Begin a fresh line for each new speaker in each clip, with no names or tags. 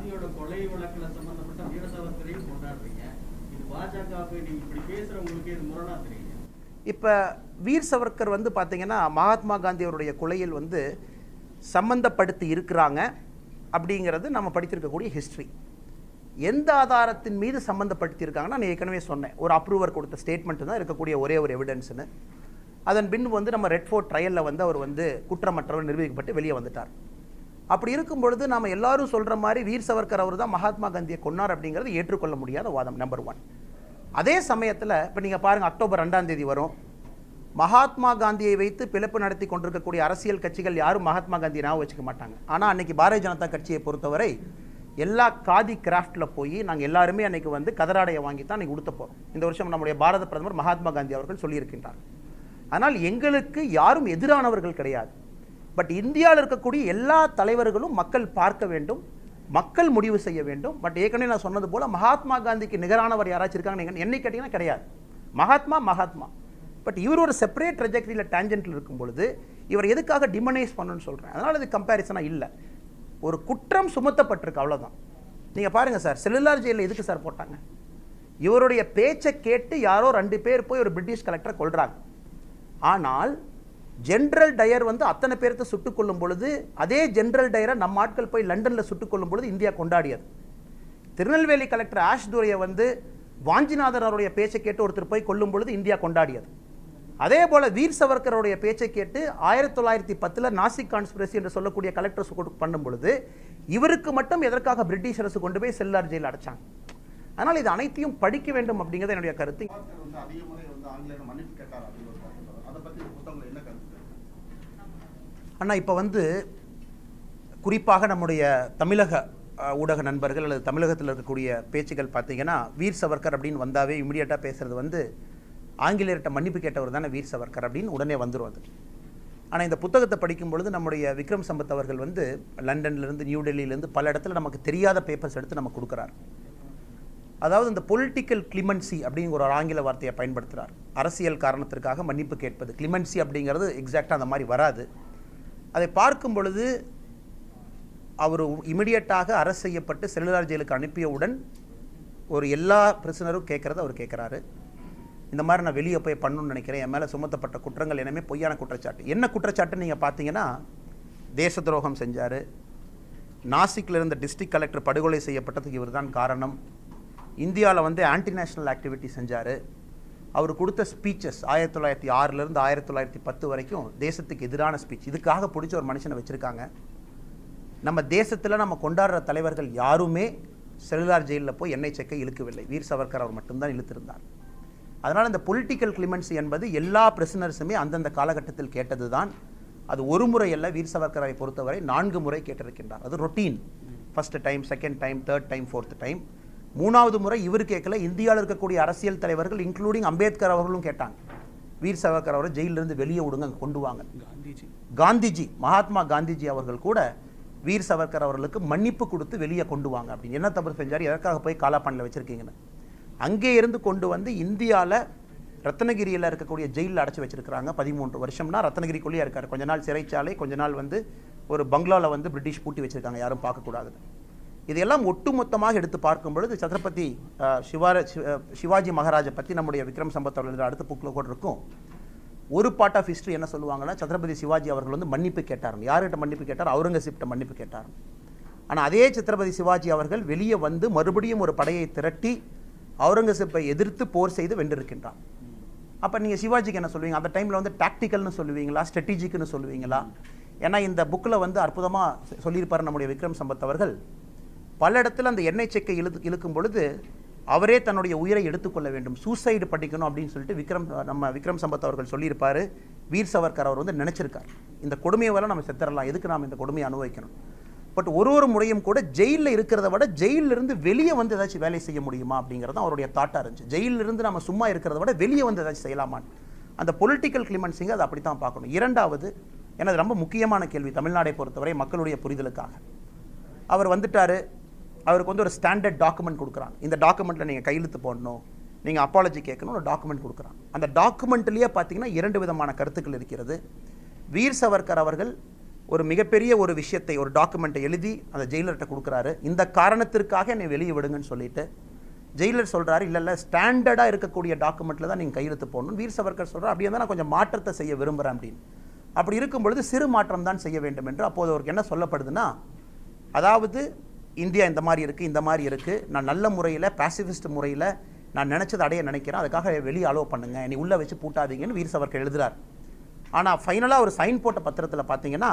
காந்தியோட கொலை வழக்குல சம்பந்தப்பட்ட வீர சாவர்கரையும் கொண்டாடுறீங்க. இது பாஜகவுக்கு நீங்க இப்படி பேசுறவங்களுக்கு இது முரணா தெரியுங்க.
இப்போ வீர் சவர்கர் வந்து பார்த்தீங்கன்னா மகாத்மா காந்தி அவருடைய கொலையில் வந்து சம்பந்தப்படுத்தி இருக்கிறாங்க அப்படிங்கிறது நம்ம படித்திருக்கக்கூடிய ஹிஸ்ட்ரி. எந்த ஆதாரத்தின் மீது சம்பந்தப்படுத்தியிருக்காங்கன்னா நான் ஏற்கனவே சொன்னேன், ஒரு அப்ரூவர் கொடுத்த ஸ்டேட்மெண்ட் தான் இருக்கக்கூடிய ஒரே ஒரு எவிடன்ஸ்னு. அதன் பின் வந்து நம்ம ரெட் ஃபோர்ட் ட்ரையலில் வந்து அவர் வந்து குற்றமற்றவர் நிரூபிக்கப்பட்டு வெளியே வந்துட்டார். அப்படி இருக்கும் பொழுது நம்ம எல்லாரும் சொல்கிற மாதிரி வீர் சவர்கர் அவர் தான் மகாத்மா காந்தியை கொன்னார் அப்படிங்கிறது ஏற்றுக்கொள்ள முடியாத வாதம் நம்பர் 1. அதே சமயத்தில் இப்போ நீங்கள் பாருங்கள், அக்டோபர் 2ஆம் தேதி வரும். மகாத்மா காந்தியை வைத்து பிளப்பு நடத்தி கொண்டிருக்கக்கூடிய அரசியல் கட்சிகள் யாரும் மகாத்மா காந்தியை ஞாபகம் வச்சுக்க மாட்டாங்க. ஆனால் அன்றைக்கி பாரதிய ஜனதா கட்சியை பொறுத்தவரை எல்லா காதி கிராஃப்டில் போய் நாங்கள் எல்லாருமே அன்றைக்கி வந்து கதராடையை வாங்கி தான் அன்றைக்கி உடுத்த போகிறோம். இந்த வருஷம் நம்முடைய பாரத பிரதமர் மகாத்மா காந்தி அவர்கள் சொல்லியிருக்கின்றார். ஆனால் எங்களுக்கு யாரும் எதிரானவர்கள் கிடையாது. பட் இந்தியாவில் இருக்கக்கூடிய எல்லா தலைவர்களும் மக்கள் பார்க்க வேண்டும், மக்கள் முடிவு செய்ய வேண்டும். பட் ஏற்கனவே நான் சொன்னது போல் மகாத்மா காந்திக்கு நிகரானவர் யாராச்சும் இருக்காங்க என்னை கேட்டிங்கன்னா கிடையாது. மகாத்மா பட் இவர் ஒரு செப்பரேட் ட்ரெஜெக்டரியில் டேஞ்சென்ட்டில் இருக்கும் பொழுது இவர் எதுக்காக டிமனைஸ் பண்ணணும்னு சொல்கிறேன். அதனால் இது கம்பேரிசனாக இல்லை, ஒரு குற்றம் சுமத்தப்பட்டிருக்கு, அவ்வளோதான். நீங்கள் பாருங்கள் சார், செல்லுலார் ஜெயிலில் எதுக்கு சார் போட்டாங்க? இவருடைய பேச்சை கேட்டு யாரோ 2 பேர் போய் ஒரு பிரிட்டிஷ் கலெக்டரை கொல்றாங்க. ஆனால் ஜென்ரல் டயர் வந்து அத்தனை பேர்த்த சுட்டுக் கொள்ளும் பொழுது அதே ஜென்ரல் டயரை நம்ம ஆட்கள் போய் லண்டனில் சுட்டுக் கொள்ளும் பொழுது இந்தியா கொண்டாடியது. திருநெல்வேலி கலெக்டர் ஆஷ் துரையை வந்து வாஞ்சிநாதன் அவருடைய பேச்சை கேட்டு ஒருத்தர் போய் கொல்லும் பொழுது இந்தியா கொண்டாடியது. அதே போல் வீர் சவர்கருடைய பேச்சை கேட்டு 1910 நாசிக் கான்ஸ்பிரசி என்று சொல்லக்கூடிய கலெக்டர்ஸ் பண்ணும் பொழுது இவருக்கு மட்டும் எதற்காக பிரிட்டிஷ் அரசு கொண்டு போய் செல்லார் ஜெயில் அடைச்சாங்க. அதனால் இது அனைத்தையும் படிக்க வேண்டும் அப்படிங்கிறது என்னுடைய கருத்து. ஆனால் இப்போ வந்து குறிப்பாக நம்முடைய தமிழக ஊடக நண்பர்கள் அல்லது தமிழகத்தில் இருக்கக்கூடிய பேச்சுகள் பார்த்தீங்கன்னா வீர் சவர்கர் அப்படின்னு வந்தாவே இமிடியேட்டாக பேசுகிறது வந்து ஆங்கிலேயர்கிட்ட மன்னிப்பு கேட்டவர் தானே வீர் சவர்கர் அப்படின்னு உடனே வந்துடும் அது. ஆனால் இந்த புத்தகத்தை படிக்கும் பொழுது நம்முடைய விக்ரம் சம்பத் அவர்கள் வந்து லண்டன்லேருந்து நியூ டெல்லியிலேருந்து பல இடத்துல நமக்கு தெரியாத பேப்பர்ஸ் எடுத்து நம்ம கொடுக்குறாரு. அதாவது இந்த பொலிட்டிக்கல் கிளிமன்சி அப்படிங்கிற ஒரு ஆங்கில வார்த்தையை பயன்படுத்துகிறார். அரசியல் காரணத்திற்காக மன்னிப்பு கேட்பது கிளிமன்சி அப்படிங்கிறது எக்ஸாக்டாக அந்த மாதிரி வராது. அதை பார்க்கும் பொழுது அவர் இமிடியட்டாக அரெஸ்ட் செய்யப்பட்டு செல்லுலார் ஜெயிலுக்கு அனுப்பியவுடன் ஒரு எல்லா பிரிசனரும் கேட்குறத அவர் கேட்குறாரு. இந்த மாதிரி நான் வெளியே போய் பண்ணணும்னு நினைக்கிறேன், என் மேலே சுமத்தப்பட்ட குற்றங்கள் எல்லாமே பொய்யான குற்றச்சாட்டு. என்ன குற்றச்சாட்டுன்னு நீங்கள் பார்த்தீங்கன்னா, தேச துரோகம் செஞ்சார், நாசிக்கில் இருந்த டிஸ்ட்ரிக்ட் கலெக்டர் படுகொலை செய்யப்பட்டதுக்கு இவர் தான் காரணம், இந்தியாவில் வந்து ஆன்டி நேஷனல் ஆக்டிவிட்டி செஞ்சார், அவர் கொடுத்த ஸ்பீச்சஸ் 1906லேருந்து 1910 வரைக்கும் தேசத்துக்கு எதிரான ஸ்பீச், இதுக்காக பிடிச்ச ஒரு மனுஷனை வச்சுருக்காங்க. நம்ம தேசத்தில் நம்ம கொண்டாடுற தலைவர்கள் யாருமே செல்லுலார் ஜெயிலில் போய் எண்ணெய் செக்கை இழுக்கவில்லை, வீர் சவர்கர் அவர் மட்டும்தான் இழுத்திருந்தார். அதனால் இந்த பொலிட்டிக்கல் கிளிமன்சி என்பது எல்லா பிரிசனர்ஸுமே அந்தந்த காலகட்டத்தில் கேட்டது தான். அது ஒரு முறை அல்ல, வீர் சவர்கரை பொறுத்தவரை 4 முறை கேட்டிருக்கின்றார். அது routine. First time, second time, third time, fourth time. 3வது முறை இவர் கேட்கல, இந்தியாவில் இருக்கக்கூடிய அரசியல் தலைவர்கள் இன்க்ளூடிங் அம்பேத்கர் அவர்களும் கேட்டாங்க, வீர் சவர்கர் அவரை ஜெயிலிருந்து வெளியே விடுங்க, கொண்டு வாங்க. காந்திஜி மகாத்மா காந்திஜி அவர்கள் கூட வீர் சவர்கர் அவர்களுக்கு மன்னிப்பு கொடுத்து வெளியே கொண்டு வாங்க அப்படின்னு. என்ன தவறு செஞ்சார், எதற்காக போய் காலாப்பானில் வச்சுருக்கீங்கன்னு அங்கே இருந்து கொண்டு வந்து இந்தியாவில் ரத்னகிரியில் இருக்கக்கூடிய ஜெயிலில் அடைச்சி வச்சிருக்கிறாங்க. 13 வருஷம்னா ரத்னகிரிக்குள்ளேயே இருக்கார். கொஞ்ச நாள் சிறைச்சாலை, கொஞ்ச நாள் வந்து ஒரு பங்களாவில் வந்து பிரிட்டிஷ் பூட்டி வச்சுருக்காங்க, யாரும் பார்க்கக்கூடாது. இதையெல்லாம் ஒட்டுமொத்தமாக எடுத்து பார்க்கும் பொழுது சத்ரபதி சிவாஜி மகாராஜை பற்றி நம்முடைய விக்ரம் சம்பத் அவர்கள் அடுத்த புக்கில் கூட இருக்கும். ஒரு பார்ட் ஆஃப் ஹிஸ்ட்ரி என்ன சொல்லுவாங்கன்னா, சத்ரபதி சிவாஜி அவர்கள் வந்து மன்னிப்பு கேட்டார். யார்கிட்ட மன்னிப்பு கேட்டார்? அவுரங்கசீப்கிட்ட மன்னிப்பு கேட்டார். ஆனால் அதே சத்ரபதி சிவாஜி அவர்கள் வெளியே வந்து மறுபடியும் ஒரு படையை திரட்டி அவுரங்கசீப்பை எதிர்த்து போர் செய்து வென்றிருக்கின்றார். அப்போ நீங்கள் சிவாஜிக்கு என்ன சொல்லுவீங்க? அந்த டைமில் வந்து டாக்டிக்கல்னு சொல்லுவீங்களா, ஸ்ட்ராட்டஜிக்னு சொல்லுவீங்களா? ஏன்னா இந்த புக்கில் வந்து அற்புதமாக சொல்லியிருப்பார் நம்முடைய விக்ரம் சம்பத் அவர்கள். பல இடத்துல அந்த எண்ணெய் செக்கை இழுக்கும் பொழுது அவரே தன்னுடைய உயிரை எடுத்துக்கொள்ள வேண்டும், சூசைடு பண்ணிக்கணும் அப்படின்னு சொல்லிட்டு நம்ம விக்ரம் சம்பத் அவர்கள் சொல்லியிருப்பார். வீர் சவர்கர் அவர் வந்து நினச்சிருக்கார், இந்த கொடுமையை வர நம்ம செத்துறலாம், எதுக்கு நாம் இந்த கொடுமையை அனுபவிக்கணும். பட் ஒரு முறையும் கூட ஜெயிலில் இருக்கிறத விட ஜெயிலிருந்து வெளியே வந்து ஏதாச்சும் வேலை செய்ய முடியுமா அப்படிங்கிறது அவருடைய தாட்டாக இருந்துச்சு. ஜெயிலிருந்து நம்ம சும்மா இருக்கிறத விட வெளியே வந்து ஏதாச்சும் செய்யலாமான்னு. அந்த பொலிட்டிக்கல் கிளிமன்சிங்க அதை அப்படி தான் பார்க்கணும். 2வது, எனது ரொம்ப முக்கியமான கேள்வி தமிழ்நாடை பொறுத்தவரை மக்களுடைய புரிதலுக்காக. அவர் வந்துட்டார், அவருக்கு வந்து ஒரு ஸ்டாண்டர்ட் டாக்குமெண்ட் கொடுக்குறாங்க. இந்த டாக்குமெண்ட்டில் நீங்கள் கையெழுத்து போடணும், நீங்கள் அப்பாலஜி கேட்கணும், ஒரு டாக்குமெண்ட் கொடுக்குறாங்க. அந்த டாக்குமெண்ட்லேயே பார்த்தீங்கன்னா 2 விதமான கருத்துக்கள் இருக்கிறது. வீர் சவர்கர் அவர்கள் ஒரு மிகப்பெரிய ஒரு விஷயத்தை, ஒரு டாக்குமெண்ட்டை எழுதி அந்த ஜெயிலர்கிட்ட கொடுக்குறாரு. இந்த காரணத்திற்காக என்னை வெளியே விடுங்கன்னு சொல்லிட்டு ஜெயிலர் சொல்கிறாரு, இல்லை ஸ்டாண்டர்டாக இருக்கக்கூடிய டாக்குமெண்ட்டில் தான் நீங்கள் கையெழுத்து போடணும். வீர் சவர்கர் சொல்கிறார், அப்படி இருந்தால் நான் கொஞ்சம் மாற்றத்தை செய்ய விரும்புகிறேன் அப்படின்னு. அப்படி இருக்கும் பொழுது சிறு மாற்றம் தான் செய்ய வேண்டும் என்று அப்போது அவருக்கு என்ன சொல்லப்படுதுன்னா, அதாவது இந்தியா இந்த மாதிரி இருக்குது, நான் நல்ல முறையில் பேசிஃபிஸ்ட் முறையில் நான் நினச்சதை அடைய நினைக்கிறேன், அதுக்காக வெளியே அலோவ் பண்ணுங்கள், நீ உள்ளே வச்சு பூட்டாதீங்கன்னு வீர் சவர்கர் எழுதுகிறார். ஆனால் ஃபைனலாக ஒரு சைன் போட்ட பத்திரத்தில் பார்த்தீங்கன்னா,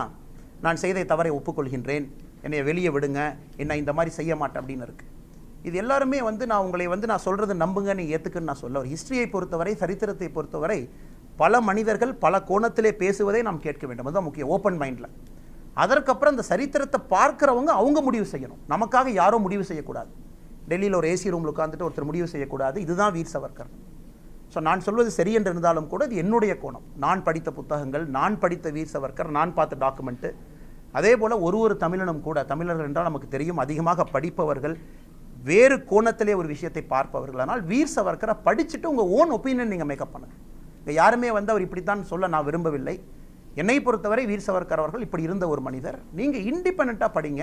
நான் செய்த தவறை ஒப்புக்கொள்கின்றேன், என்னை வெளியே விடுங்க, என்ன இந்த மாதிரி செய்ய மாட்டேன் அப்படின்னு இருக்குது. இது எல்லாருமே நான் உங்களை நான் சொல்கிறது நம்புங்க, நீ ஏற்றுக்குன்னு நான் சொல்ல. ஒரு ஹிஸ்ட்ரியை பொறுத்தவரை, சரித்திரத்தை பொறுத்தவரை பல மனிதர்கள் பல கோணத்திலே பேசுவதை நாம் கேட்க வேண்டும். அதுதான் முக்கியம், ஓப்பன் மைண்டில். அதற்கப்புறம் அந்த சரித்திரத்தை பார்க்குறவங்க அவங்க முடிவு செய்யணும், நமக்காக யாரும் முடிவு செய்யக்கூடாது. டெல்லியில் ஒரு ஏசி ரூமில் உட்காந்துட்டு ஒருத்தர் முடிவு செய்யக்கூடாது, இதுதான் வீர் சவர்கர். ஸோ நான் சொல்வது சரி என்று இருந்தாலும் கூட இது என்னுடைய கோணம், நான் படித்த புத்தகங்கள், நான் படித்த வீர் சவர்கர், நான் பார்த்த டாக்குமெண்ட்டு. அதே போல் ஒரு தமிழனும் கூட, தமிழர்கள் என்றால் நமக்கு தெரியும், அதிகமாக படிப்பவர்கள், வேறு கோணத்திலே ஒரு விஷயத்தை பார்ப்பவர்கள். ஆனால் வீர் சவர்கரை படிச்சுட்டு உங்கள் ஓன் ஒப்பீனியன் நீங்கள் மேக்கப் பண்ணுங்கள். இங்கே யாருமே அவர் இப்படித்தான் சொல்ல நான் விரும்பவில்லை. என்னை பொறுத்தவரை வீர் சவர்கர் அவர்கள் இப்படி இருந்த ஒரு மனிதர். நீங்கள் இண்டிபெண்ட்டாக படிங்க.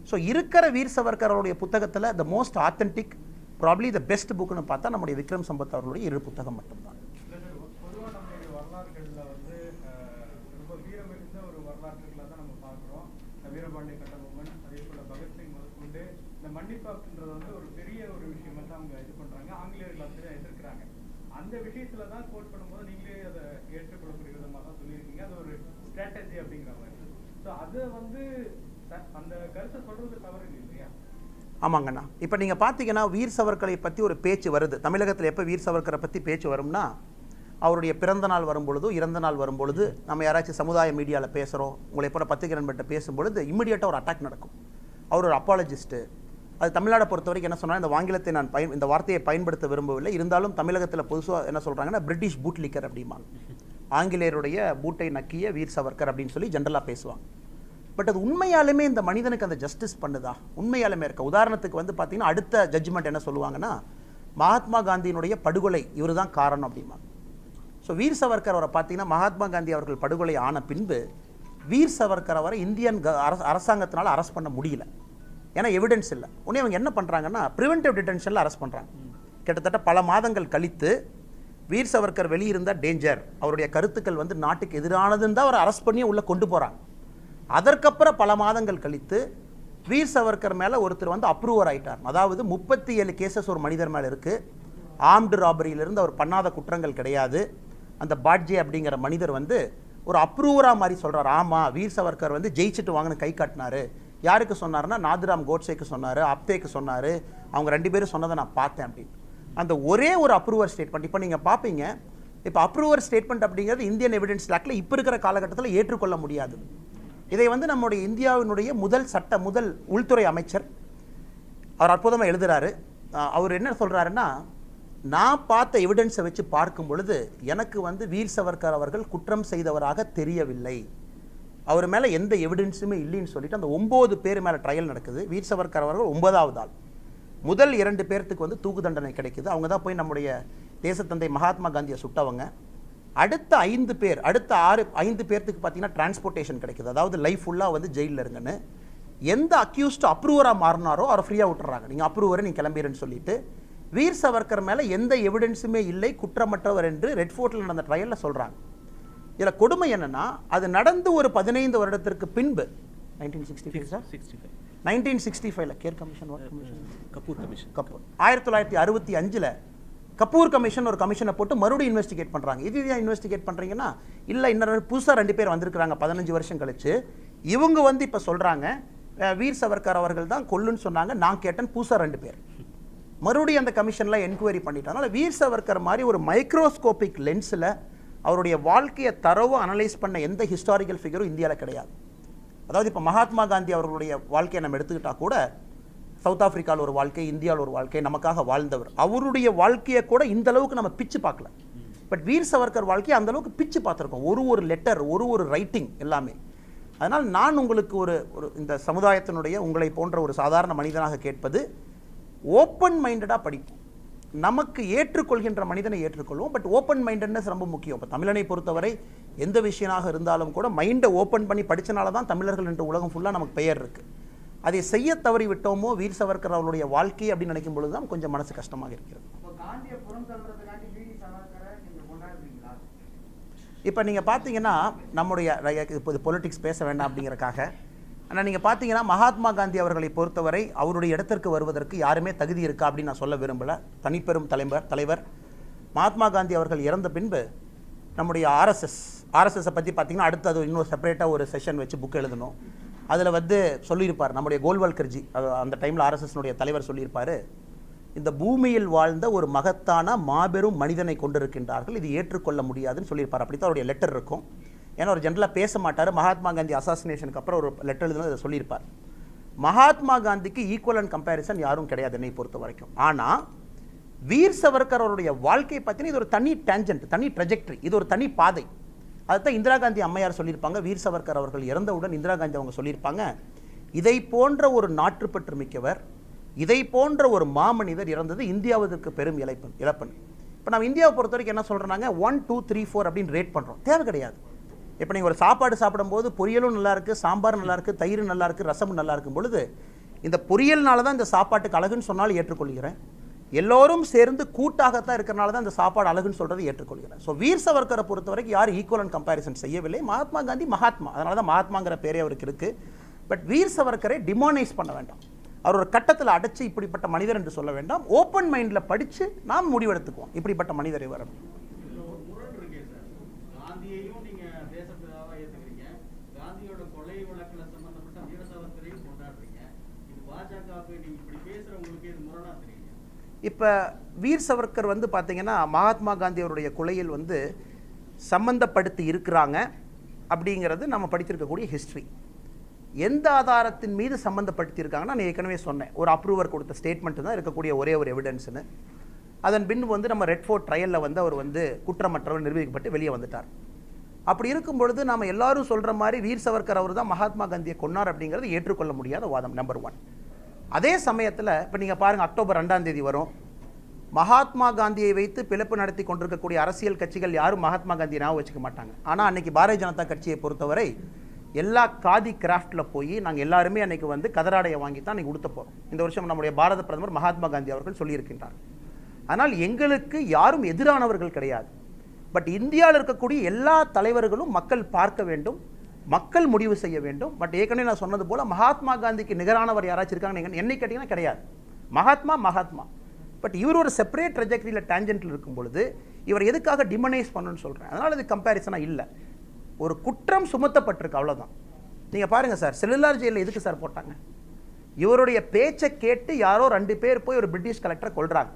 ஸோ இருக்கிற வீர் சவர்கர் அவருடைய புத்தகத்தில் the most authentic, probably the best புக்குன்னு பார்த்தா நம்முடைய விக்ரம் சம்பத் அவர்களுடைய 2 புத்தகம் மட்டும்தான்.
பொதுவாக நம்மளுடைய வரலாறுகளில் ரொம்ப வீரமிகுந்த ஒரு வரலாற்றுகளை தான் நம்ம பார்க்குறோம். வீரபாண்டிய கட்டபொம்மன், அதே போல் பகத்சிங் முதற்கொண்டு இந்த மன்னிப்பாக்குன்றது ஒரு பெரிய ஒரு விஷயமா தான் அவங்க இது பண்ணுறாங்க. ஆங்கிலேயர்கள் அப்படிதான் எதிர்க்கிறாங்க. அந்த விஷயத்துல தான் கோட் பண்ணும்போது நீங்களே அதை ஏற்றுக்கொள்ளக்கூடிய விதமாக தான் சொல்லியிருக்கீங்க, அது ஒரு ஸ்ட்ராட்டஜி அப்படிங்கிற மாதிரி. ஸோ அதை அந்த கருத்தை சொல்றது தவறு இல்லையா?
ஆமாங்கண்ணா. இப்போ நீங்கள் பார்த்தீங்கன்னா வீர் சவர்கரை பற்றி ஒரு பேச்சு வருது தமிழகத்தில். எப்போ வீர் சவர்கரை பற்றி பேச்சு வரும்னா, அவருடைய பிறந்த நாள் வரும்பொழுதோ இறந்த நாள் வரும்பொழுது, நம்ம யாராச்சும் சமுதாய மீடியாவில் பேசுகிறோம், உங்களை போல பத்திரிகை நண்பர்கிட்ட பேசும்பொழுது இம்மிடியேட்டாக ஒரு அட்டாக் நடக்கும். அவர் ஒரு அப்பாலஜிஸ்ட்டு. அது தமிழ்நாடை பொறுத்த வரைக்கும் என்ன சொன்னால், இந்த ஆங்கிலத்தை நான் இந்த வார்த்தையை பயன்படுத்த விரும்பவில்லை, இருந்தாலும் தமிழகத்தில் பொதுவாக என்ன சொல்கிறாங்கன்னா, பிரிட்டிஷ் பூட் லிக்கர் அப்படிம்பாங்க. ஆங்கிலேயருடைய பூட்டை நக்கிய வீர் சவர்கர் அப்படின்னு சொல்லி ஜென்ரலாக பேசுவாங்க. பட் அது உண்மையாலுமே இந்த மனிதனுக்கு அந்த ஜஸ்டிஸ் பண்ணுதா? உண்மையாலுமே இருக்க. உதாரணத்துக்கு பார்த்தீங்கன்னா, அடுத்த ஜட்ஜ்மெண்ட் என்ன சொல்லுவாங்கன்னா, மகாத்மா காந்தியினுடைய படுகொலை இவர் தான் காரணம் அப்படிம்பாங்க. ஸோ வீர் சவர்கர் அவரை பார்த்தீங்கன்னா, மகாத்மா காந்தி அவர்கள் படுகொலை ஆன பின்பு வீர் சவர்கர் அவரை இந்தியன் அரசாங்கத்தினால் அரெஸ்ட் பண்ண முடியல. ஏன்னா எவிடன்ஸ் இல்லை. உடனே அவங்க என்ன பண்ணுறாங்கன்னா, ப்ரிவென்டிவ் டிடென்ஷனில் அரெஸ்ட் பண்ணுறாங்க. கிட்டத்தட்ட பல மாதங்கள் கழித்து வீர் சவர்கர் வெளியிருந்த டேஞ்சர், அவருடைய கருத்துக்கள் நாட்டுக்கு எதிரானதுன்னு தான் அவரை அரெஸ்ட் பண்ணி உள்ளே கொண்டு போகிறாங்க. அதற்கப்புறம் பல மாதங்கள் கழித்து வீர் சவர்கர் மேலே ஒருத்தர் அப்ரூவர் ஆகிட்டார். அதாவது 37 கேசஸ் ஒரு மனிதர் மேலே இருக்குது. ஆர்ம்டு ராபரியிலிருந்து அவர் பண்ணாத குற்றங்கள் கிடையாது. அந்த பாட்ஜே அப்படிங்கிற மனிதர் ஒரு அப்ரூவராக மாதிரி சொல்கிறார். ஆமாம், வீர் சவர்கர் ஜெயிச்சுட்டு வாங்கன்னு கை காட்டினார். யாருக்கு சொன்னார்னா, நாதுராம் கோட்சேக்கு சொன்னார், அப்தேக்கு சொன்னார். அவங்க 2 பேரும் சொன்னதை நான் பார்த்தேன் அப்படின்னு. அந்த ஒரே ஒரு அப்ரூவர் ஸ்டேட்மெண்ட் இப்போ நீங்கள் பார்ப்பீங்க. இப்போ அப்ரூவர் ஸ்டேட்மெண்ட் அப்படிங்கிறது இந்தியன் எவிடன்ஸ் ஆக்டில் இப்போ இருக்கிற காலகட்டத்தில் ஏற்றுக்கொள்ள முடியாது. இதை நம்முடைய இந்தியாவினுடைய முதல் உள்துறை அமைச்சர் அவர் அற்புதமாக எழுதுகிறாரு. அவர் என்ன சொல்கிறாருன்னா, நான் பார்த்த எவிடன்ஸை வச்சு பார்க்கும் பொழுது எனக்கு வீர் சவர்கர் அவர்கள் குற்றம் செய்தவராக தெரியவில்லை, அவர் மேலே எந்த எவிடன்ஸுமே இல்லைன்னு சொல்லிட்டு அந்த 9 பேர் மேலே ட்ரையல் நடக்குது. வீர் சவர்கர் அவர்கள் 9வது ஆள். முதல் 2 பேர்த்துக்கு தூக்கு தண்டனை கிடைக்குது. அவங்க தான் போய் நம்முடைய தேசத்தந்தை மகாத்மா காந்தியை சுட்டவங்க. அடுத்த 5 பேர், அடுத்த 5 பேர்த்துக்கு பார்த்தீங்கன்னா டிரான்ஸ்போர்ட்டேஷன் கிடைக்குது. அதாவது லைஃப் ஃபுல்லாக ஜெயிலில் இருங்கன்னு. எந்த அக்யூஸ்ட் அப்ரூவராக மாறினாரோ அவரை ஃப்ரீயாக விட்டுறாங்க. நீங்கள் அப்ரூவரை நீங்கள் கிளம்பிடுன்னு சொல்லிட்டு. வீர் சவர்கர் மேலே எந்த எவிடன்ஸுமே இல்லை, குற்றமற்றவர் என்று ரெட் ஃபோர்ட்டில் நடந்த ட்ரையலில் சொல்கிறாங்க. இதில் கொடுமை என்னென்னா, அது நடந்து ஒரு 15 வருடத்திற்கு பின்பு 1965 care commission, Kapoor 1965 Kapoor commission ஒரு கமிஷனை போட்டு மறுபடியும் இன்வெஸ்டிகேட் பண்ணுறாங்க. இது இன்வெஸ்டிகேட் பண்ணுறீங்கன்னா, இல்லை இன்னொரு புதுசாக 2 பேர் வந்திருக்கிறாங்க 15 வருஷம் கழிச்சு. இவங்க இப்போ சொல்கிறாங்க வீர் சவர்கர் அவர்கள் தான் கொல்லுன்னு சொன்னாங்க. நான் கேட்டேன், புதுசாக 2 பேர். மறுபடியும் அந்த கமிஷனில் என்கொயரி பண்ணிட்டாங்க. வீர் சவர்கர் மாதிரி ஒரு மைக்ரோஸ்கோபிக் லென்ஸில் அவருடைய வாழ்க்கையை தரவு அனலைஸ் பண்ண எந்த ஹிஸ்டாரிக்கல் ஃபிகரும் இந்தியாவில் கிடையாது. அதாவது இப்போ மகாத்மா காந்தி அவர்களுடைய வாழ்க்கையை நம்ம எடுத்துக்கிட்டால் கூட, சவுத் ஆப்பிரிக்காவில் ஒரு வாழ்க்கை, இந்தியாவில் ஒரு வாழ்க்கை, நமக்காக வாழ்ந்தவர். அவருடைய வாழ்க்கையை கூட இந்த அளவுக்கு நம்ம பிச்சு பார்க்கல. பட் வீர் சவர்கர் வாழ்க்கையை அந்த அளவுக்கு பிச்சு பார்த்துருக்கோம். ஒரு லெட்டர், ஒரு ரைட்டிங் எல்லாமே. அதனால் நான் உங்களுக்கு ஒரு இந்த சமுதாயத்தினுடைய உங்களை போன்ற ஒரு சாதாரண மனிதனாக கேட்பது, ஓப்பன் மைண்டடாக படிப்போம். நமக்கு ஏற்றுக்கொள்கின்ற மனிதனை ஏற்றுக்கொள்வோம். பட் ஓப்பன் மைண்டட்னஸ் ரொம்ப முக்கியம். இப்போ தமிழனை பொறுத்தவரை எந்த விஷயமாக இருந்தாலும் கூட மைண்டை ஓப்பன் பண்ணி படித்தனால தான் தமிழர்கள் என்ற உலகம் ஃபுல்லாக நமக்கு பெயர் இருக்குது. அதை செய்ய தவறி விட்டோமோ வீர் சவர்கர் அவருடைய வாழ்க்கை அப்படின்னு நினைக்கும் பொழுது தான் கொஞ்சம் மனசு கஷ்டமாக இருக்கிறது. இப்போ நீங்கள் பார்த்தீங்கன்னா நம்முடைய இப்போது பொலிட்டிக்ஸ் பேச வேண்டாம் அப்படிங்கிறக்காக, ஆனால் நீங்கள் பார்த்தீங்கன்னா மகாத்மா காந்தி அவர்களை பொறுத்தவரை அவருடைய இடத்திற்கு வருவதற்கு யாருமே தகுதி இருக்கா அப்படின்னு நான் சொல்ல விரும்பலை. தனிப்பெரும் தலைவர் மகாத்மா காந்தி அவர்கள் இறந்த பின்பு நம்முடைய ஆர்எஸ்எஸை பற்றி பார்த்தீங்கன்னா அடுத்து அது இன்னொரு செப்பரேட்டாக ஒரு செஷன் வச்சு புக் எழுதணும். அதில் வந்து சொல்லியிருப்பார் நம்முடைய கோல்வால்கர்ஜி, அந்த டைமில் ஆர்எஸ்எஸ்னுடைய தலைவர் சொல்லியிருப்பார், இந்த பூமியில் வாழ்ந்த ஒரு மகத்தான மாபெரும் மனிதனை கொண்டிருக்கின்றார்கள், இது ஏற்றுக்கொள்ள முடியாதுன்னு சொல்லியிருப்பார். அப்படி தான் அவருடைய லெட்டர் இருக்கும். ஏன்னா ஒரு ஜென்ரலாக பேச மாட்டார். மகாத்மா காந்தி அசாசினேஷனுக்கு அப்புறம் ஒரு லெட்டர் எழுதுனா அதை சொல்லியிருப்பார். மகாத்மா காந்திக்கு ஈக்குவல் அண்ட் கம்பேரிசன் யாரும் கிடையாது என்னை பொறுத்த வரைக்கும். ஆனால் வீர் சவர்கர் அவருடைய வாழ்க்கையை பார்த்தீங்கன்னா இது ஒரு தனி டேஞ்சன்ட், தனி ட்ரெஜெக்டரி, இது ஒரு தனி பாதை. அதுதான் இந்திரா காந்தி அம்மையார் சொல்லியிருப்பாங்க. வீர் சவர்கர் அவர்கள் இறந்தவுடன் இந்திரா காந்தி அவங்க சொல்லியிருப்பாங்க, இதை போன்ற ஒரு நாட்டுப்பற்று மிக்கவர், இதை போன்ற ஒரு மாமனிதர் இறந்தது இந்தியாவுக்கு பெரும் இழப்பன். இப்போ நம்ம இந்தியாவை பொறுத்த வரைக்கும் என்ன சொல்கிறாங்க, 1 2 3 4 அப்படின்னு ரேட் பண்ணுறோம். தேவை கிடையாது. இப்போ நீங்கள் ஒரு சாப்பாடு சாப்பிடும்போது பொரியலும் நல்லாயிருக்கு, சாம்பார் நல்லாயிருக்கு, தயிர் நல்லாயிருக்கு, ரசமும் நல்லா இருக்கும் பொழுது இந்த பொரியல்னால தான் இந்த சாப்பாட்டுக்கு அழகுன்னு சொன்னாலும் ஏற்றுக்கொள்கிறேன். எல்லோரும் சேர்ந்து கூட்டாகத்தான் இருக்கிறனால தான் இந்த சாப்பாடு அழகுன்னு சொல்கிறத ஏற்றுக்கொள்கிறேன். ஸோ வீர் சவர்கரை பொறுத்த வரைக்கும் யாரும் ஈக்குவல் அண்ட் கம்பேரிசன் செய்யவில்லை. மகாத்மா காந்தி மகாத்மா, அதனால தான் மகாத்மாங்கிற பேரே அவருக்கு இருக்குது. பட் வீர் சவர்கரை டிமோனைஸ் பண்ண வேண்டாம். அவர் ஒரு கட்டத்தில் அடைச்சு இப்படிப்பட்ட மனிதர் என்று சொல்ல வேண்டாம். ஓப்பன் மைண்டில் படித்து நாம் முடிவெடுத்துக்குவோம் இப்படிப்பட்ட மனிதரை வரணும். இப்போ வீர் சவர்கர் வந்து பார்த்தீங்கன்னா மகாத்மா காந்தி அவருடைய கொலையில் வந்து சம்பந்தப்படுத்தி இருக்கிறாங்க அப்படிங்கிறது நம்ம படித்திருக்கக்கூடிய ஹிஸ்ட்ரி. எந்த ஆதாரத்தின் மீது சம்பந்தப்படுத்தியிருக்காங்கன்னா நான் ஏற்கனவே சொன்னேன், ஒரு அப்ரூவர் கொடுத்த ஸ்டேட்மெண்ட் தான் இருக்கக்கூடிய ஒரே ஒரு எவிடன்ஸ்னு. அதன் பின் வந்து நம்ம ரெட் ஃபோர்ட் ட்ரையலில் வந்து அவர் வந்து குற்றமற்றவர் நிரூபிக்கப்பட்டு வெளியே வந்துட்டார். அப்படி இருக்கும் பொழுது நம்ம எல்லாரும் சொல்கிற மாதிரி வீர் சவர்கர் அவர் தான் மகாத்மா காந்தியை கொன்னார் அப்படிங்கிறது ஏற்றுக்கொள்ள முடியாத வாதம் நம்பர் 1. அதே சமயத்தில் இப்போ நீங்கள் பாருங்கள், அக்டோபர் 2ஆம் தேதி வரும். மகாத்மா காந்தியை வைத்து பிளப்பு நடத்தி கொண்டிருக்கக்கூடிய அரசியல் கட்சிகள் யாரும் மகாத்மா காந்தியை ஞாபகம் வச்சுக்க மாட்டாங்க. ஆனால் அன்றைக்கி பாரதிய ஜனதா கட்சியை பொறுத்தவரை எல்லா காதி கிராஃப்டில் போய் நாங்கள் எல்லாருமே அன்றைக்கி வந்து கதராடையை வாங்கி தான் அன்றைக்கி உடுத்த போகிறோம். இந்த வருஷம் நம்முடைய பாரத பிரதமர் மகாத்மா காந்தி அவர்கள் சொல்லியிருக்கின்றார். ஆனால் எங்களுக்கு யாரும் எதிரானவர்கள் கிடையாது. பட் இந்தியாவில் இருக்கக்கூடிய எல்லா தலைவர்களும் மக்கள் பார்க்க வேண்டும், மக்கள் முடிவு செய்ய வேண்டும். பட் ஏற்கனவே நான் சொன்னது போல் மகாத்மா காந்திக்கு நிகரானவர் யாராச்சும் இருக்காங்க என்னை கேட்டிங்கன்னா கிடையாது. மகாத்மா. பட் இவர் ஒரு செப்பரேட் ட்ரெஜெக்டரியில் டேஞ்சென்ட்டில் இருக்கும் பொழுது இவர் எதுக்காக டிமனைஸ் பண்ணணும்னு சொல்கிறேன். அதனால் இது கம்பேரிசனாக இல்லை. ஒரு குற்றம் சுமத்தப்பட்டிருக்கு, அவ்வளோதான். நீங்கள் பாருங்கள் சார், செல்லுலார் ஜெயிலில் எதுக்கு சார் போட்டாங்க? இவருடைய பேச்சை கேட்டு யாரோ 2 பேர் போய் ஒரு பிரிட்டிஷ் கலெக்டரை கொள்கிறாங்க.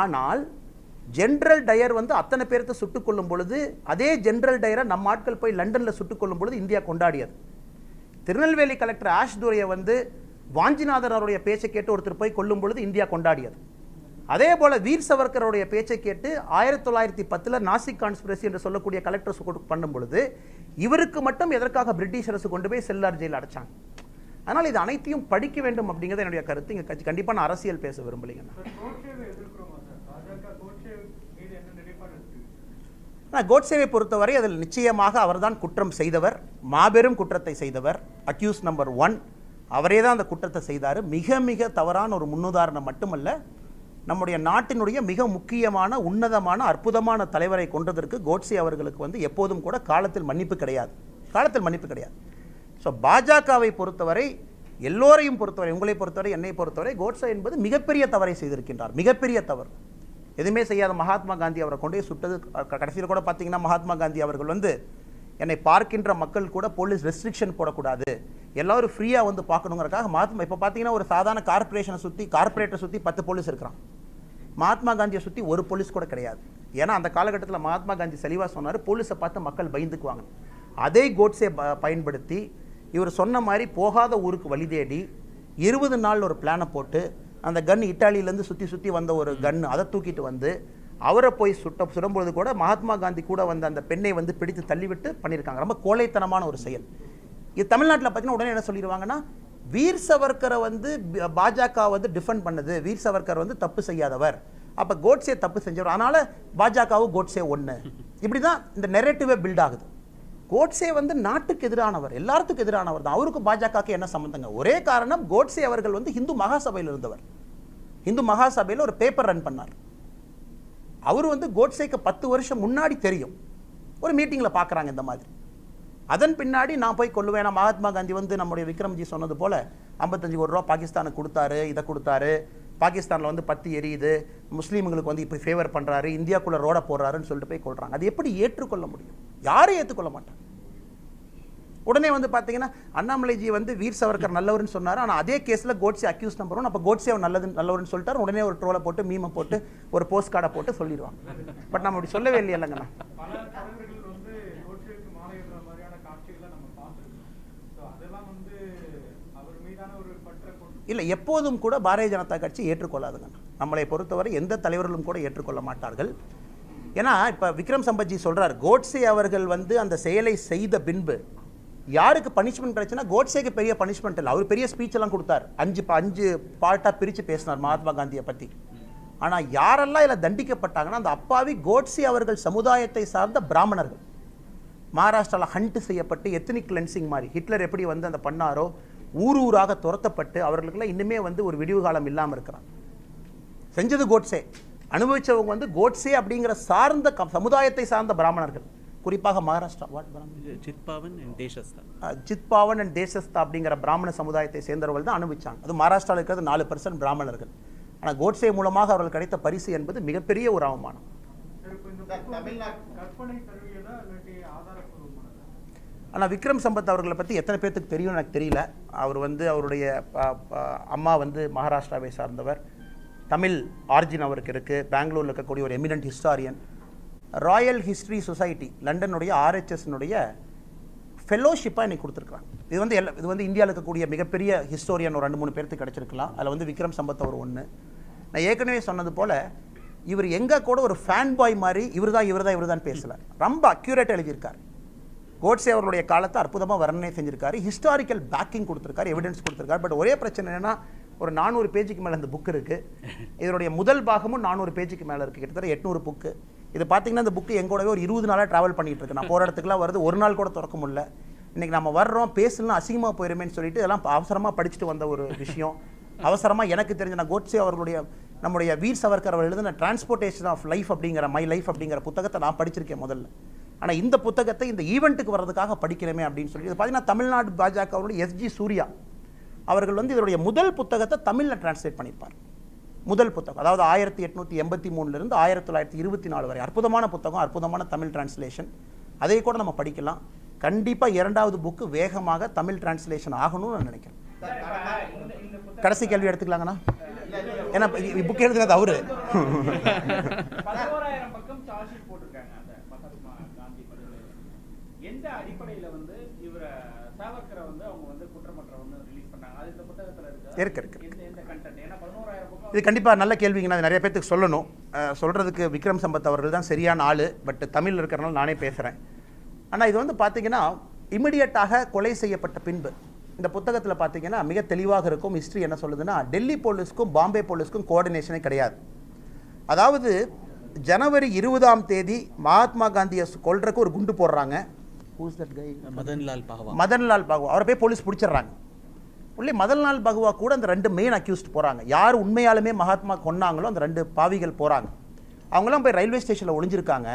ஆனால் ஜென்ரல் டயர் வந்து அத்தனை பேர்த்த சுட்டுக் கொள்ளும் பொழுது அதே ஜென்ரல் டயரை நம்ம ஆட்கள் போய் லண்டனில் சுட்டுக் கொள்ளும் பொழுது இந்தியா கொண்டாடியது. திருநெல்வேலி கலெக்டர் ஆஷ் துரையை வந்து வாஞ்சிநாதன் அவருடைய பேச்சை கேட்டு ஒருத்தர் போய் கொல்லும் பொழுது இந்தியா கொண்டாடியது. அதே போல் வீர் சவர்கருடைய பேச்சை கேட்டு 1910 நாசிக் கான்ஸ்பிரசி என்று சொல்லக்கூடிய கலெக்டர்ஸ் பண்ணும் பொழுது இவருக்கு மட்டும் எதற்காக பிரிட்டிஷ் அரசு கொண்டு போய் செல்லார் ஜெயிலில் அடைச்சாங்க. அதனால் இது அனைத்தையும் படிக்க வேண்டும் அப்படிங்கிறது என்னுடைய கருத்து. இங்கே கண்டிப்பாக நான் அரசியல் பேச விரும்பலைங்க. கோட்சேவை பொறுத்தவரை அதில் நிச்சயமாக அவர்தான் குற்றம் செய்தவர், மாபெரும் குற்றத்தை செய்தவர், அக்யூஸ் நம்பர் 1. அவரே தான் அந்த குற்றத்தை செய்தார். மிக மிக தவறான ஒரு முன்னுதாரணம் மட்டுமல்ல, நம்முடைய நாட்டினுடைய மிக முக்கியமான உன்னதமான அற்புதமான தலைவரை கொன்றதற்கு கோட்சே அவர்களுக்கு வந்து எப்போதும் கூட காலத்தில் மன்னிப்பு கிடையாது. ஸோ பாஜகவை பொறுத்தவரை, எல்லோரையும் பொறுத்தவரை, உங்களை பொறுத்தவரை, என்னை பொறுத்தவரை கோட்சே என்பது மிகப்பெரிய தவறை செய்திருக்கின்றார். மிகப்பெரிய தவறு. எதுவுமே செய்யாத மகாத்மா காந்தி அவரை கொண்டே சுட்டது. கடைசியில் கூட பார்த்தீங்கன்னா மகாத்மா காந்தி அவர்கள் வந்து என்னை பார்க்கின்ற மக்கள் கூட போலீஸ் ரெஸ்ட்ரிக்ஷன் போடக்கூடாது, எல்லாரும் ஃப்ரீயாக வந்து பார்க்கணுங்கிறக்காக மகாத்மா, இப்போ பார்த்தீங்கன்னா ஒரு சாதாரண கார்பரேட்டரை சுற்றி 10 போலீஸ் இருக்கிறான். மகாத்மா காந்தியை சுற்றி ஒரு போலீஸ் கூட கிடையாது. ஏன்னா அந்த காலகட்டத்தில் மகாத்மா காந்தி தெளிவாக சொன்னார், போலீஸை பார்த்து மக்கள் பயந்துக்குவாங்க. அதே கோட்ஸே பயன்படுத்தி இவர் சொன்ன மாதிரி போகாத ஊருக்கு வழி தேடி 20 நாள் ஒரு பிளானை போட்டு அந்த கன் இட்டாலியிலேருந்து சுற்றி வந்த ஒரு கன்று அதை தூக்கிட்டு வந்து அவரை போய் சுடும்பொழுது கூட மகாத்மா காந்தி கூட வந்த அந்த பெண்ணை வந்து பிடித்து தள்ளிவிட்டு பண்ணியிருக்காங்க. ரொம்ப கோழைத்தனமான ஒரு செயல். இது தமிழ்நாட்டில் பார்த்தீங்கன்னா உடனே என்ன சொல்லிடுவாங்கன்னா, வீர் சவர்கரை வந்து பாஜக வந்து டிஃபெண்ட் பண்ணுது, வீர் சவர்கர் வந்து தப்பு செய்யாதவர், அப்போ கோட்ஸே தப்பு செஞ்சவர், அதனால் பாஜகவும் கோட்ஸே ஒன்று. இப்படி தான் இந்த நெரேட்டிவே பில்ட் ஆகுது. கோட்ஸே வந்து நாட்டுக்கு எதிரானவர், எல்லாத்துக்கும் எதிரானவர் தான். அவருக்கு பாஜகவுக்கு என்ன சம்பந்தங்க? ஒரே காரணம், கோட்ஸே அவர்கள் வந்து இந்து மகாசபையில் இருந்தவர். இந்து மகாசபையில் ஒரு பேப்பர் ரன் பண்ணார். அவர் வந்து கோட்ஸேக்கு 10 வருஷம் முன்னாடி தெரியும். ஒரு மீட்டிங்கில் பார்க்குறாங்க இந்த மாதிரி. அதன் பின்னாடி நான் போய் கொள்ளுவேன். மகாத்மா காந்தி வந்து நம்முடைய விக்ரம்ஜி சொன்னது போல் 55 கோடி ரூபா பாகிஸ்தானுக்கு கொடுத்தாரு, இதை கொடுத்தாரு, பாகிஸ்தானில் வந்து பத்தி எரியுது, முஸ்லீம்களுக்கு வந்து இப்போ ஃபேவர் பண்ணுறாரு, இந்தியாக்குள்ளே ரோட போடுறாருன்னு சொல்லிட்டு போய் கொள்கிறாங்க. அது எப்படி ஏற்றுக்கொள்ள முடியும்? யாரும் ஏற்றுக்கொள்ள மாட்டாங்க. உடனே வந்து பார்த்தீங்கன்னா அண்ணாமலைஜி வந்து வீர் சவர்கர் நல்லவர்னு சொன்னார். ஆனால் அதே கேஸில் கோட்ஸே அக்யூஸ் நம்பர் 1. அப்போ கோட்ஸே அவர் நல்லவர்னு சொல்லிட்டார். உடனே ஒரு ட்ரோலை போட்டு மீமை போட்டு ஒரு போஸ்ட் கார்டை போட்டு சொல்லிடுவாங்க. பட் நம்ம அப்படி சொல்லவே இல்லையல்லங்கண்ணா.
பல தலைவர்கள் வந்து கோட்ஸேக்கு மாலையிடுற மாதிரியான காட்சிகளை நம்ம பார்த்துருக்கோம். ஸோ அதெல்லாம் வந்து அவர் மீதான ஒரு பற்ற
இல்லை, எப்போதும் கூட பாரதிய ஜனதா கட்சி ஏற்றுக்கொள்ளாதுங்க. நம்மளை பொறுத்தவரை எந்த தலைவர்களும் கூட ஏற்றுக்கொள்ள மாட்டார்கள். ஏன்னா இப்போ விக்ரம் சம்பத்ஜி சொல்கிறார், கோட்ஸே அவர்கள் வந்து அந்த செயலை செய்த பின்பு யாருக்கு பனிஷ்மெண்ட் கிடைச்சுன்னா கோட்ஸேக்கு பெரிய பனிஷ்மெண்ட் இல்லை. அவர் பெரிய ஸ்பீச் எல்லாம் கொடுத்தார், 5 பார்ட்டாக பிரித்து பேசினார் மகாத்மா காந்தியை பற்றி. ஆனால் யாரெல்லாம் இதில் தண்டிக்கப்பட்டாங்கன்னா அந்த அப்பாவி கோட்ஸே அவர்கள் சமுதாயத்தை சார்ந்த பிராமணர்கள். மகாராஷ்டிராவில் ஹண்ட் செய்யப்பட்டு எத்னிக் கிளென்சிங் மாதிரி ஹிட்லர் எப்படி வந்து அந்த பண்ணாரோ, ஊராக துரத்தப்பட்டு அவர்களுக்கெல்லாம் இன்னுமே வந்து ஒரு விடிவு காலம் இல்லாமல் இருக்கிறான். செஞ்சது கோட்ஸே, அனுபவிச்சவங்க வந்து கோட்ஸே அப்படிங்கிற சார்ந்த சமுதாயத்தை சார்ந்த பிராமணர்கள். குறிப்பாக மகாராஷ்டிரா சித்பாவன் அண்ட் தேசஸ்தா அப்படிங்கிற பிராமண சமுதாயத்தை சேர்ந்தவர்கள் தான் அனுபவிச்சாங்க. அது மகாராஷ்டிராவில் இருக்கிறது 4% பிராமணர்கள். ஆனால் கோட்ஸே மூலமாக அவர்கள் கிடைத்த பரிசு என்பது மிகப்பெரிய ஒரு அவமானம். ஆனால் விக்ரம் சம்பத் அவர்களை பற்றி எத்தனை பேர்த்துக்கு தெரியும் எனக்கு தெரியல. அவர் வந்து அவருடைய அம்மா வந்து மகாராஷ்டிராவை சார்ந்தவர், தமிழ் ஆரிஜின் அவருக்கு இருக்குது. பெங்களூரில் இருக்கக்கூடிய ஒரு eminent historian. Royal history society லண்டனுடைய RHSனுடைய ஃபெலோஷிப்பாக இன்னைக்கு கொடுத்துருக்காங்க. இது வந்து இந்தியாவில் இருக்கக்கூடிய மிகப்பெரிய ஹிஸ்டோரியன் ஒரு 2-3 பேருக்கு கிடச்சிருக்கலாம். அதில் வந்து விக்ரம் சம்பத் அவர் ஒன்று. நான் ஏற்கனவே சொன்னது போல் இவர் எங்கே கூட ஒரு ஃபேன் பாய் மாதிரி இவர் தான் பேசலை. ரொம்ப அக்யூரேட்டாக எழுதியிருக்கார். கோட்ஸே அவருடைய காலத்தை அற்புதமாக வர்ணனை செஞ்சிருக்காரு, ஹிஸ்டாரிக்கல் பேக்கிங் கொடுத்துருக்காரு, எவிடன்ஸ் கொடுத்துருக்காரு. பட் ஒரே பிரச்சனை என்னென்னா ஒரு 400 பேஜுக்கு மேலே இந்த புக் இருக்குது. இதனுடைய முதல் பாகமும் 400 பேஜுக்கு மேலே இருக்குது, கிட்டத்தட்ட 800 புக்கு. இது பார்த்தீங்கன்னா இந்த புக்கு எங்கூடவே ஒரு 20 நாளாக ட்ராவல் பண்ணிகிட்டு இருக்கு. நான் போகிற இடத்துக்குலாம் வருது, ஒரு நாள் கூட திறக்க முடியல. இன்றைக்கி நம்ம வர்றோம், பேசலாம் அசிங்கமாக போயிருமேன்னு சொல்லிட்டு இதெல்லாம் அவசரமாக படிச்சுட்டு வந்த ஒரு விஷயம். அவசரமாக எனக்கு தெரிஞ்ச நான் கோட்ஸே அவர்களுடைய நம்முடைய வீர் சவர்கர் அவர் எழுதின டிரான்ஸ்போர்ட்டேஷன் ஆஃப் லைஃப் அப்படிங்கிற மை லைஃப் அப்படிங்கிற புத்தகத்தை நான் படிச்சிருக்கேன் முதல்ல. ஆனால் இந்த புத்தகத்தை இந்த ஈவெண்ட்டுக்கு வர்றதுக்காக படிக்கிறேமே அப்படின்னு சொல்லி இது பார்த்தீங்கன்னா தமிழ்நாடு பாஜகவுடைய SG சூர்யா அவர்கள் வந்து இதனுடைய முதல் புத்தகத்தை தமிழில் டிரான்ஸ்லேட் பண்ணியிருப்பார். முதல் புத்தகம், அதாவது 1883 1924 வரை. அற்புதமான புத்தகம், அற்புதமான தமிழ் டிரான்ஸ்லேஷன். அதை கூட நம்ம படிக்கலாம். கண்டிப்பாக 2வது புக்கு வேகமாக தமிழ் டிரான்ஸ்லேஷன் ஆகணும்னு நான் நினைக்கிறேன். கடைசி கேள்வி எடுத்துக்கலாங்கண்ணா, ஏன்னா புக் எழுதுனது அவரு.
11,000 பக்கம் சார்ஜ் ஷீட் போட்டிருக்காங்க அந்த மகாத்மா காந்தி படுகொலை. எந்த அடிப்படையில் வந்து இவரை சாவர்கரை வந்து அவங்க வந்து குற்றமற்றவங்க ரிலீஸ் பண்ணாங்க? அது இந்த புத்தகத்தில் இருக்கு. எந்த கண்டென்ட்? ஏன்னா 11,000 பக்கம்.
இது கண்டிப்பாக நல்ல கேள்விங்கண்ணா. அது நிறைய பேருக்கு சொல்லணும். சொல்கிறதுக்கு விக்ரம் சம்பத் அவர்கள் தான் சரியான ஆள். பட் தமிழ் இருக்கிறனால நானே பேசுகிறேன். ஆனால் இது வந்து பார்த்தீங்கன்னா இமிடியட்டாக கொலை செய்யப்பட்ட பின்பு இந்த புத்தகத்தில் பார்த்தீங்கன்னா மிக தெளிவாக இருக்கும். ஹிஸ்ட்ரி என்ன சொல்லுதுன்னா, டெல்லி போலீஸ்க்கும் பாம்பே போலீஸ்க்கும் கோஆர்டினேஷனே கிடையாது. அதாவது ஜனவரி 20ஆம் தேதி மகாத்மா காந்தியை கொல்றதுக்கு ஒரு குண்டு போடுறாங்க. மதன்லால் பகவா அவரை போய் போலீஸ் பிடிச்சிடுறாங்க. உள்ளே மதன்லால் பகவா கூட அந்த 2 மெயின் அக்யூஸ்ட் போகிறாங்க. யார் உண்மையாலுமே மகாத்மா கொன்னாங்களோ அந்த 2 பாவிகள் போகிறாங்க. அவங்களாம் போய் ரயில்வே ஸ்டேஷனில் ஒளிஞ்சிருக்காங்க.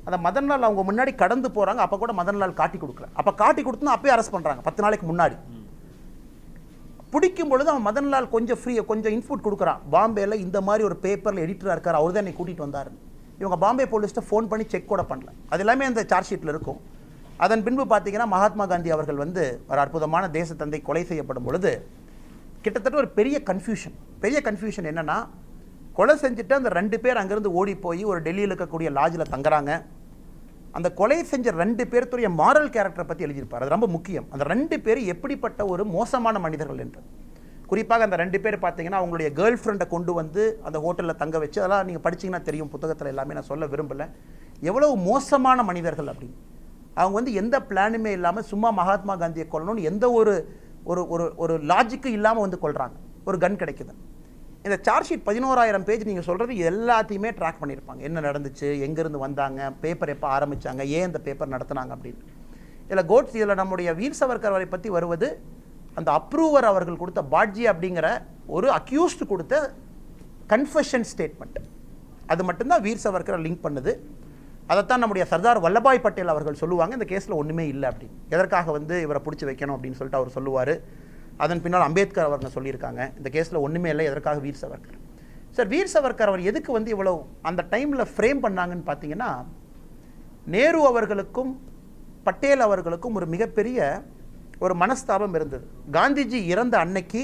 அந்த மதன்லால் அவங்க முன்னாடி கடந்து போகிறாங்க. அப்போ கூட மதன்லால் காட்டி கொடுக்கல. அப்போ காட்டி கொடுத்துனா அப்பயே அரெஸ்ட் பண்ணுறாங்க 10 நாளைக்கு முன்னாடி. பிடிக்கும் பொழுது அவன் மதன்லால் கொஞ்சம் இன்புட் கொடுக்குறான். பாம்பேயில் இந்த மாதிரி ஒரு பேப்பரில் எடிட்டராக இருக்கார், அவர் தான் என்னை கூட்டிகிட்டு வந்தார். இவங்க பாம்பே போலீஸ்ட்டை ஃபோன் பண்ணி செக் கூட பண்ணல. அது எல்லாமே அந்த சார்ஜ் ஷீட்டில் இருக்கும். அதன் பின்பு பார்த்தீங்கன்னா மகாத்மா காந்தி அவர்கள் வந்து ஒரு அற்புதமான தேசத்தந்தை கொலை செய்யப்படும் பொழுது கிட்டத்தட்ட ஒரு பெரிய கன்ஃபியூஷன் என்னென்னா, கொலை செஞ்சுட்டு அந்த 2 பேர் அங்கேருந்து ஓடி போய் ஒரு டெல்லியில் இருக்கக்கூடிய லாட்ஜில் தங்குறாங்க. அந்த கொலை செஞ்ச 2 பேருடைய மாரல் கேரக்டரை பற்றி எழுதியிருப்பார். அது ரொம்ப முக்கியம். அந்த 2 பேர் எப்படிப்பட்ட ஒரு மோசமான மனிதர்கள் என்று. குறிப்பாக அந்த 2 பேர் பார்த்தீங்கன்னா அவங்களுடைய கேர்ள் ஃப்ரெண்டை கொண்டு வந்து அந்த ஹோட்டலில் தங்க வச்சு, அதெல்லாம் நீங்கள் படிச்சிங்கன்னா தெரியும் புத்தகத்தில் எல்லாமே, நான் சொல்ல விரும்பலை. எவ்வளவு மோசமான மனிதர்கள் அப்படின்னு. அவங்க வந்து எந்த பிளானுமே இல்லாமல் சும்மா மகாத்மா காந்தியை கொல்லணும்னு எந்த ஒரு லாஜிக்கும் இல்லாமல் வந்து கொல்றாங்க. ஒரு கன் கிடைக்குது. இந்த சார்ஜ் ஷீட் 11,000 பேஜ் நீங்கள் சொல்கிறது எல்லாத்தையுமே ட்ராக் பண்ணியிருப்பாங்க. என்ன நடந்துச்சு, எங்கேருந்து வந்தாங்க, பேப்பர் எப்போ ஆரம்பித்தாங்க, ஏன் இந்த பேப்பர் நடத்தினாங்க அப்படின்னு. இதில் நம்முடைய வீர் சவர்கர் அவரை பற்றி வருவது அந்த அப்ரூவர் அவர்கள் கொடுத்த பாட்ஜி அப்படிங்கிற ஒரு அக்யூஸ்ட் கொடுத்த கன்ஃபெஷன் ஸ்டேட்மெண்ட். அது மட்டும்தான் வீர் சவர்கரை லிங்க் பண்ணுது. அதைத்தான் நம்முடைய சர்தார் வல்லபாய் பட்டேல் அவர்கள் சொல்லுவாங்க, இந்த கேஸில் ஒன்றுமே இல்லை அப்படின்னு. எதற்காக வந்து இவரை பிடிச்சி வைக்கணும் அப்படின்னு சொல்லிட்டு அவர் சொல்லுவார். அதன் பின்னால் அம்பேத்கர் அவர்கள் சொல்லியிருக்காங்க, இந்த கேஸில் ஒன்றுமே இல்லை, எதற்காக வீர் சவர்கர். சார், வீர் சவர்கர் அவர் எதுக்கு வந்து இவ்வளோ அந்த டைமில் ஃப்ரேம் பண்ணாங்கன்னு பார்த்தீங்கன்னா, நேரு அவர்களுக்கும் பட்டேல் அவர்களுக்கும் ஒரு மிகப்பெரிய ஒரு மனஸ்தாபம் இருந்தது. காந்திஜி இறந்த அன்னைக்கு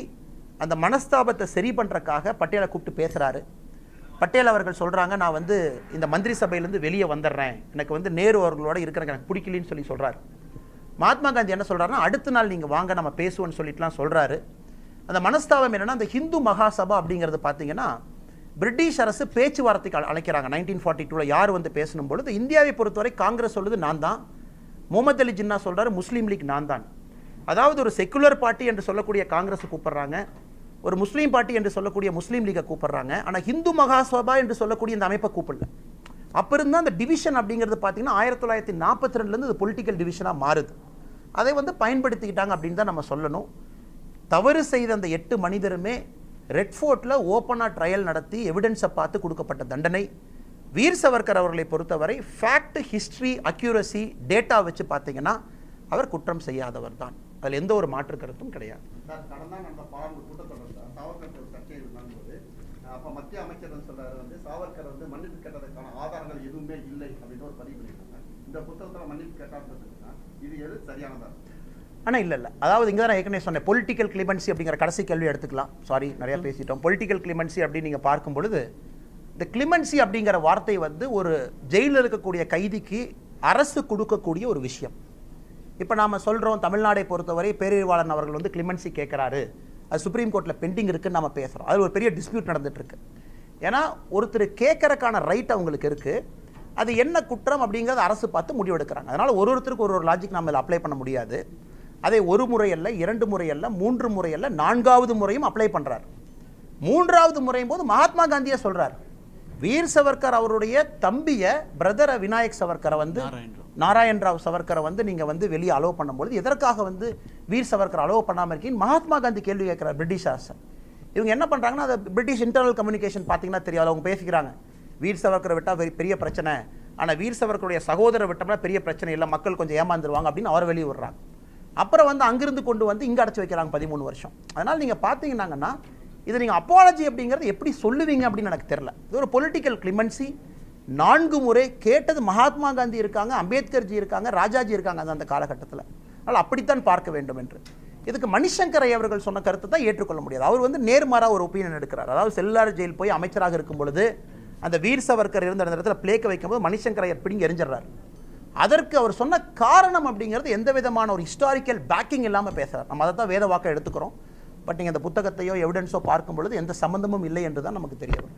அந்த மனஸ்தாபத்தை சரி பண்ணுறக்காக பட்டேலை கூப்பிட்டு பேசுகிறாரு. பட்டேல் அவர்கள் சொல்கிறாங்க, நான் வந்து இந்த மந்திரி சபையிலேருந்து வெளியே வந்துடுறேன், எனக்கு வந்து நேரு அவர்களோட இருக்கிறக்கு எனக்கு பிடிக்கலின்னு சொல்லி சொல்கிறார். மகாத்மா காந்தி என்ன சொல்கிறாருன்னா, அடுத்த நாள் நீங்கள் வாங்க நம்ம பேசுவோன்னு சொல்லிட்டுலாம் சொல்கிறாரு. அந்த மனஸ்தாபம் என்னென்னா, அந்த ஹிந்து மகாசபா அப்படிங்கிறது பார்த்தீங்கன்னா பிரிட்டிஷ் அரசு பேச்சுவார்த்தைக்கு அழைக்கிறாங்க 1942. யார் வந்து பேசணும் பொழுது இந்தியாவை பொறுத்தவரை காங்கிரஸ் சொல்லுது நான் தான், முகமது அலி ஜின்னா சொல்கிறாரு முஸ்லீம் லீக் நான் தான். அதாவது ஒரு செக்குலர் பார்ட்டி என்று சொல்லக்கூடிய காங்கிரஸை கூப்பிட்றாங்க, ஒரு முஸ்லீம் பார்ட்டி என்று சொல்லக்கூடிய முஸ்லீம் லீகை கூப்பிட்றாங்க. ஆனால் ஹிந்து மகாசபா என்று சொல்லக்கூடிய இந்த அமைப்பை கூப்பிடல. அப்போ இருந்தால் அந்த டிவிஷன் அப்படிங்கிறது பார்த்தீங்கன்னா 1942 இது பொலிட்டிக்கல் டிவிஷனாக மாறுது. அதை வந்து பயன்படுத்திக்கிட்டாங்க அப்படின்னு தான் நம்ம சொல்லணும். தவறு செய்த அந்த 8 மனிதருமே ரெட் ஃபோர்ட்டில் ஓப்பனாக ட்ரையல் நடத்தி எவிடன்ஸை பார்த்து கொடுக்கப்பட்ட தண்டனை. வீர் சவர்கர் அவர்களை பொறுத்தவரை ஃபேக்ட், ஹிஸ்ட்ரி, அக்யூரசி, டேட்டா வச்சு பார்த்தீங்கன்னா அவர் குற்றம் செய்யாதவர் தான். அதில் எந்த ஒரு மாற்று கருத்தும் கிடையாது.
சார், கடந்த நடந்த பாராளுமன்ற கூட்டத்தொடர் சாவர்கர் ஒரு சர்ச்சை நடந்தது. அப்போ மத்திய அமைச்சர் சொல்றாரு வந்து சாவர்கர் வந்து மன்னிப்பு கேட்டதற்கான ஆதாரங்கள் எதுவுமே இல்லை அப்படின்னு ஒரு பதிவு பண்ணியிருக்காங்க. இந்த புத்தகத்தில் மன்னிப்பு கேட்டால் இது எது சரியானதா?
ஆனால் இல்லை, அதாவது இங்கே தான் நான் ஏற்கனவே சொன்னேன், பொலிட்டிக்கல் கிளிமன்சி அப்படிங்கிற கடைசி கேள்வி எடுத்துக்கலாம். சாரி, நிறையா பேசிட்டோம். பொலிட்டிக்கல் கிளிமன்சி அப்படின்னு நீங்கள் பார்க்கும் பொழுது இந்த கிளிமன்சி அப்படிங்கிற வார்த்தை வந்து ஒரு ஜெயிலில் இருக்கக்கூடிய கைதிக்கு அரசு கொடுக்கக்கூடிய ஒரு விஷயம். இப்போ நாம் சொல்கிறோம், தமிழ்நாடை பொறுத்தவரை பேரறிவாளன் அவர்கள் வந்து கிளிமன்சி கேட்குறாரு, அது சுப்ரீம் கோர்ட்டில் பெண்டிங் இருக்குன்னு நம்ம பேசுகிறோம். அது ஒரு பெரிய டிஸ்பியூட் நடந்துகிட்ருக்கு. ஏன்னா ஒருத்தர் கேட்குறக்கான ரைட் அவங்களுக்கு இருக்குது, அது என்ன குற்றம் அப்படிங்கிறது அரசு பார்த்து முடிவெடுக்கிறாங்க. அதனால் ஒருத்தருக்கு ஒரு லாஜிக் நம்ம இதில் அப்ளை பண்ண முடியாது. அதை ஒரு முறை அல்ல, 2 முறை அல்ல, 3 முறை அல்ல, 4வது முறையும் அப்ளை பண்ணுறார். 3வது முறையும் போது மகாத்மா காந்தியை சொல்கிறார், வீர் சவர்கர் அவருடைய தம்பிய பிரதர விநாயக் சவர்கரை வந்து நாராயண் ராவ் சவர்கரை வந்து நீங்கள் வந்து வெளியே அலோவ் பண்ணும்பொழுது எதற்காக வந்து வீர் சவர்கர் அலோவ் பண்ணாமல் இருக்கீங்கன்னு மகாத்மா காந்தி கேள்வி கேட்குறார் பிரிட்டிஷ் அரசு. இவங்க என்ன பண்ணுறாங்கன்னா, அதை பிரிட்டிஷ் இன்டர்னல் கம்யூனிகேஷன் பார்த்தீங்கன்னா தெரியாது, அவங்க பேசிக்கிறாங்க வீர் சவர்கரை விட்டால் பெரிய பிரச்சனை, ஆனால் வீர் சவர்கருடைய சகோதரரை விட்டோம்னா பெரிய பிரச்சனை இல்லை, மக்கள் கொஞ்சம் ஏமாந்துருவாங்க அப்படின்னு அவரை வெளியே விடுறாங்க. அப்புறம் வந்து அங்கிருந்து கொண்டு வந்து இங்கே அடைச்சி வைக்கிறாங்க 13 வருஷம். அதனால் நீங்கள் பார்த்தீங்கன்னாங்கன்னா இதை நீங்கள் அப்பாலஜி அப்படிங்கிறது எப்படி சொல்லுவீங்க அப்படின்னு எனக்கு தெரியல. இது ஒரு பொலிட்டிக்கல் கிளிமன்சி. 4 முறை கேட்டது மகாத்மா காந்தி இருக்காங்க, அம்பேத்கர்ஜி இருக்காங்க, ராஜாஜி இருக்காங்க அந்த காலகட்டத்தில். அதனால் அப்படித்தான் பார்க்க வேண்டும் என்று. இதுக்கு மணிசங்கரை அவர்கள் சொன்ன கருத்தை தான் ஏற்றுக்கொள்ள முடியாது. அவர் வந்து நேர்மாறாக ஒரு ஒப்பீனியன் எடுக்கிறார். அதாவது செல்லார் ஜெயில் போய் அமைச்சராக இருக்கும் பொழுது அந்த வீர் சவர்கர் இருந்த இடத்துல பிளேக்க வைக்கும்போது மணிசங்கரை பிடிங்கி எரிஞ்சிடறார். அதற்கு அவர் சொன்ன காரணம் அப்படிங்கிறது எந்த விதமான ஒரு ஹிஸ்டாரிக்கல் பேக்கிங் இல்லாமல் பேசுகிறார். நம்ம அதை தான் வேத வாக்க எடுத்துக்கிறோம். பட் நீங்கள் அந்த புத்தகத்தையோ எவிடன்ஸோ பார்க்கும் பொழுது எந்த சம்பந்தமும் இல்லை என்று தான் நமக்கு தெரிய வரும்.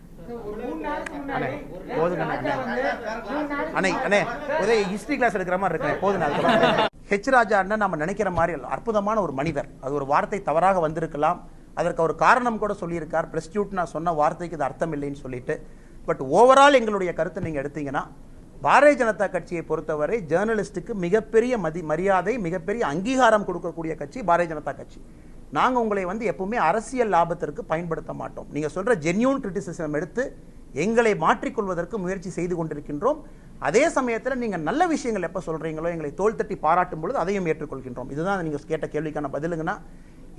அண்ணே ஒரே ஹிஸ்டரி கிளாஸ் எடுக்கிற மாதிரி இருக்கிறேன் போதும். ஹெச் ராஜா அண்ணன் நம்ம நினைக்கிற மாதிரி அற்புதமான ஒரு மனிதர். அது ஒரு வார்த்தை தவறாக வந்திருக்கலாம், அதற்கு ஒரு காரணம் கூட சொல்லியிருக்கார். பிரஸ்டியூட் நான் சொன்ன வார்த்தைக்கு இது அர்த்தம் இல்லைன்னு சொல்லிட்டு. பட் ஓவரால் எங்களுடைய கருத்தை நீங்கள் எடுத்தீங்கன்னா பாரதிய ஜனதா கட்சியை பொறுத்தவரை ஜேர்னலிஸ்ட்டுக்கு மிகப்பெரிய மரியாதை, மிகப்பெரிய அங்கீகாரம் கொடுக்கக்கூடிய கட்சி பாரதிய ஜனதா கட்சி. நாங்கள் உங்களை வந்து எப்பவுமே அரசியல் லாபத்திற்கு பயன்படுத்த மாட்டோம். நீங்கள் சொல்கிற ஜென்யூன் கிரிட்டிசிசம் எடுத்து எங்களை மாற்றிக்கொள்வதற்கு முயற்சி செய்து கொண்டிருக்கின்றோம். அதே சமயத்தில் நீங்கள் நல்ல விஷயங்கள் எப்போ சொல்கிறீங்களோ எங்களை தோள் தட்டி பாராட்டும் பொழுது அதையும் ஏற்றுக்கொள்கின்றோம். இதுதான் நீங்கள் கேட்ட கேள்விக்கான பதிலுங்கன்னா,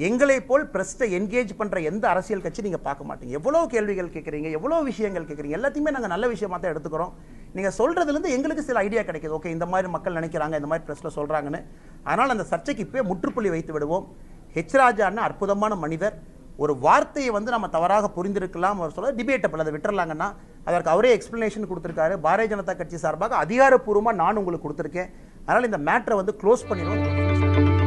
எங்களை போல் பிரஸ்ட்டை என்கேஜ் பண்ணுற எந்த அரசியல் கட்சி நீங்கள் பார்க்க மாட்டீங்க. எவ்வளோ கேள்விகள் கேட்குறீங்க, எவ்வளோ விஷயங்கள் கேட்குறீங்க, எல்லாத்தையுமே நாங்கள் நல்ல விஷயமாக தான் எடுத்துக்கிறோம். நீங்கள் சொல்கிறதுலேருந்து எங்களுக்கு சில ஐடியா கிடைக்கிது. ஓகே, இந்த மாதிரி மக்கள் நினைக்கிறாங்க, இந்த மாதிரி ப்ரெஸ்ஸில் சொல்கிறாங்கன்னு. அதனால் அந்த சர்ச்சைக்கு இப்போயே முற்றுப்புள்ளி வைத்து விடுவோம். ஹெச் ராஜான்னு அற்புதமான மனிதர். ஒரு வார்த்தையை வந்து நம்ம தவறாக புரிந்திருக்கலாம், அவர் சொல்ல டிபேட்டபிள், அதை விட்டுறலாங்கன்னா அதற்கு அவரே எக்ஸ்பிளனேஷன் கொடுத்துருக்காரு. பாரதிய ஜனதா கட்சி சார்பாக அதிகாரப்பூர்வமாக நான் உங்களுக்கு கொடுத்துருக்கேன். அதனால் இந்த மேட்டரை வந்து க்ளோஸ் பண்ணிடுவோம்.